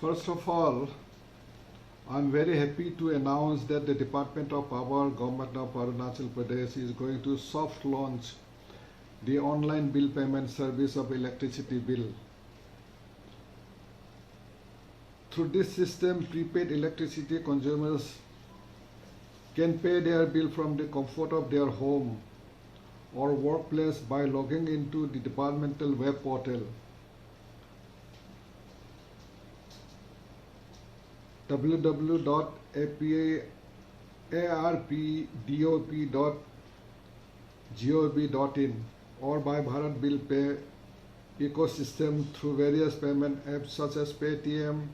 First of all, I'm very happy to announce that the Department of Power, Government of Arunachal Pradesh is going to soft launch the online bill payment service of electricity bill. Through this system, prepaid electricity consumers can pay their bill from the comfort of their home or workplace by logging into the departmental web portal www.arpdop.gov.in or by Bharat Bill Pay ecosystem through various payment apps such as Paytm,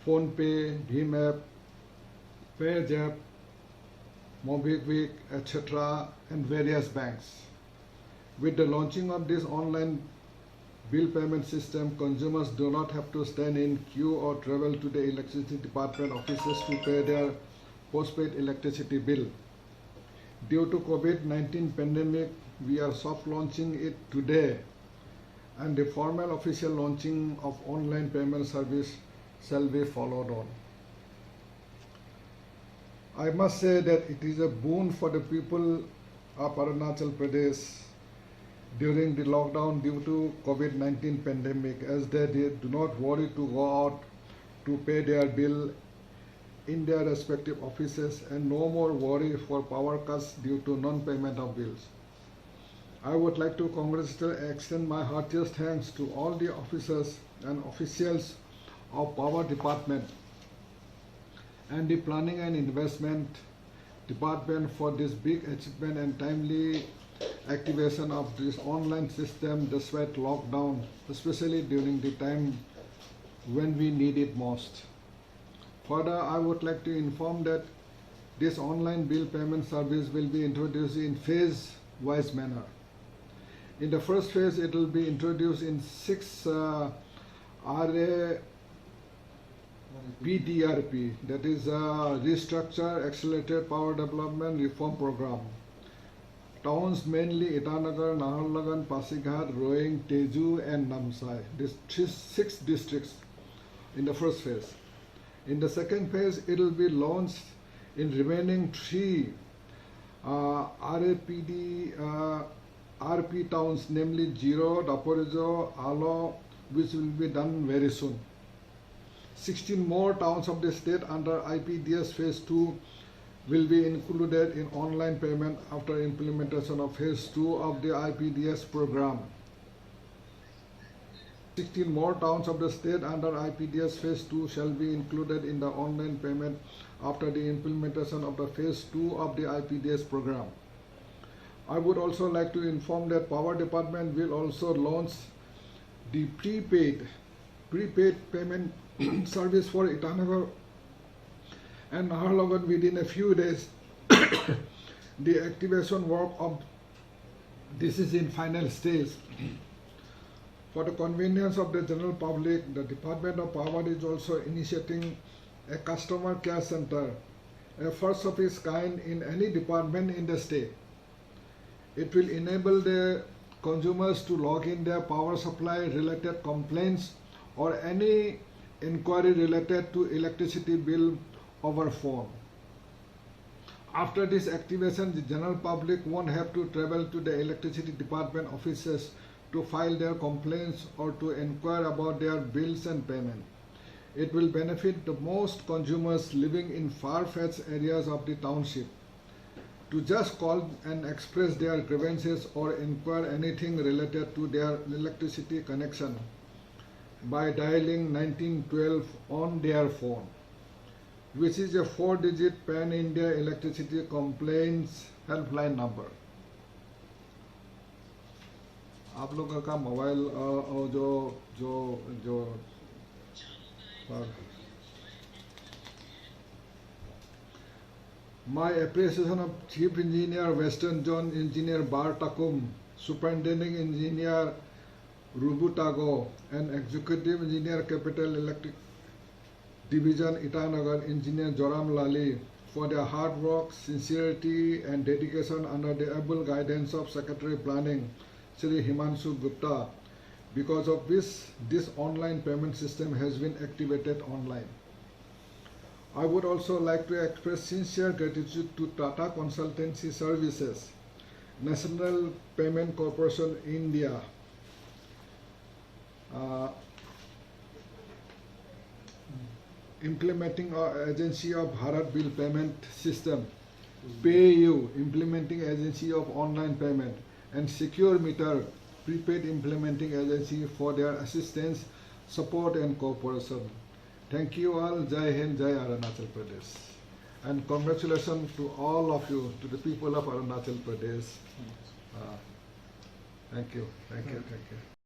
PhonePe, Bhim app, PayZapp, MobiKwik, etc. and various banks. With the launching of this online bill payment system, consumers do not have to stand in queue or travel to the electricity department offices to pay their postpaid electricity bill. Due to COVID-19 pandemic, we are soft launching it today, and the formal official launching of online payment service shall be followed on. I must say that it is a boon for the people of Arunachal Pradesh during the lockdown due to COVID-19 pandemic, as they do not worry to go out to pay their bill in their respective offices, and no more worry for power cuts due to non-payment of bills. I would like to extend my heartiest thanks to all the officers and officials of Power Department and the Planning and Investment Department for this big achievement and timely activation of this online system despite lockdown, especially during the time when we need it most. Further, I would like to inform that this online bill payment service will be introduced in phase-wise manner. In the first phase, it will be introduced in 6 RAPDRP, that is Restructure Accelerated Power Development Reform Program. Towns mainly Itanagar, Naharlagan, Pasighat, Roing, Tezu and Namsai. These 6 districts in the first phase. In the second phase, it will be launched in remaining 3 RP towns, namely Jiro, Daporizo, Alo, which will be done very soon. 16 more towns of the state under IPDS phase 2 will be included in online payment after implementation of phase 2 of the IPDS program. 16 more towns of the state under IPDS phase 2 shall be included in the online payment after the implementation of the phase 2 of the IPDS program. I would also like to inform that Power Department will also launch the prepaid payment service for Itanagar and Naharlagan within a few days. The activation work of this is in final stage. For the convenience of the general public, the Department of Power is also initiating a customer care center, a first of its kind in any department in the state. It will enable the consumers to log in their power supply related complaints or any inquiry related to electricity bill over phone. After this activation, the general public won't have to travel to the electricity department offices to file their complaints or to inquire about their bills and payment. It will benefit the most consumers living in far-fetched areas of the township to just call and express their grievances or inquire anything related to their electricity connection by dialing 1912 on their phone, which is a 4-digit pan-India electricity complaints helpline number. आप लोगों का mobile जो My appreciation of Chief Engineer Western Zone Engineer Bar Takum, Superintending Engineer Rubutago, and Executive Engineer Capital Electric Division Itanagar Engineer Joram Lali for their hard work, sincerity and dedication under the able guidance of Secretary Planning Shri Himanshu Gupta because of which this online payment system has been activated online. I would also like to express sincere gratitude to Tata Consultancy Services, National Payment Corporation India, implementing agency of Bharat Bill Payment System, PayU, implementing agency of online payment, and Secure Meter, prepaid implementing agency for their assistance, support and cooperation. Thank you all. Jai Hind, Jai Arunachal Pradesh. And congratulations to all of you, to the people of Arunachal Pradesh. Thank you, thank you, thank you.